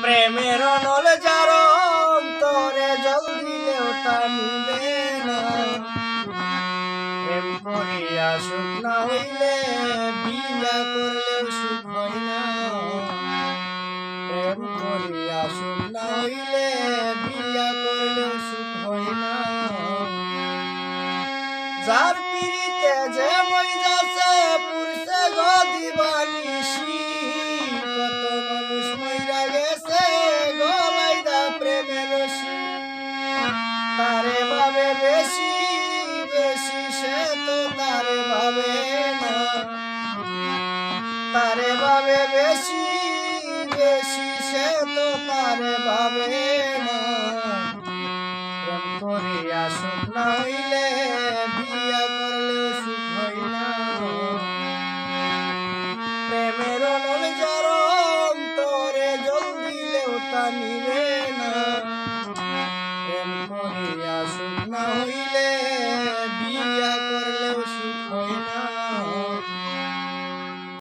প্রেমের নল যার অন্তরে জল দিলেও তা নিবে না। প্রেম করিয়া সুখ না হইলে বিয়া করলেও সুখ হয় না। প্রেম করিয়া সুখ না হইলে বিয়া করলেও সুখ হয় না। যার পিড়িতে যে মই যাচ্ছে পুরুষে গো দিবানিশি, কত মানুষ মইরা গেছে গলায় দা প্রেমের রশি। তারে ভাবে বেশি বেশি সে তো তারে ভাবে না। তারে ভাবে বেশি বেশি সে তো তারে ভাবে না। প্রেম করিয়া সুখ না হইলে বিয়া করলেও সুখ হয় না। প্রেমের নল যার অন্তরে জল দিলেও তা নিবে না। প্রেম করিয়া সুখ না হইলে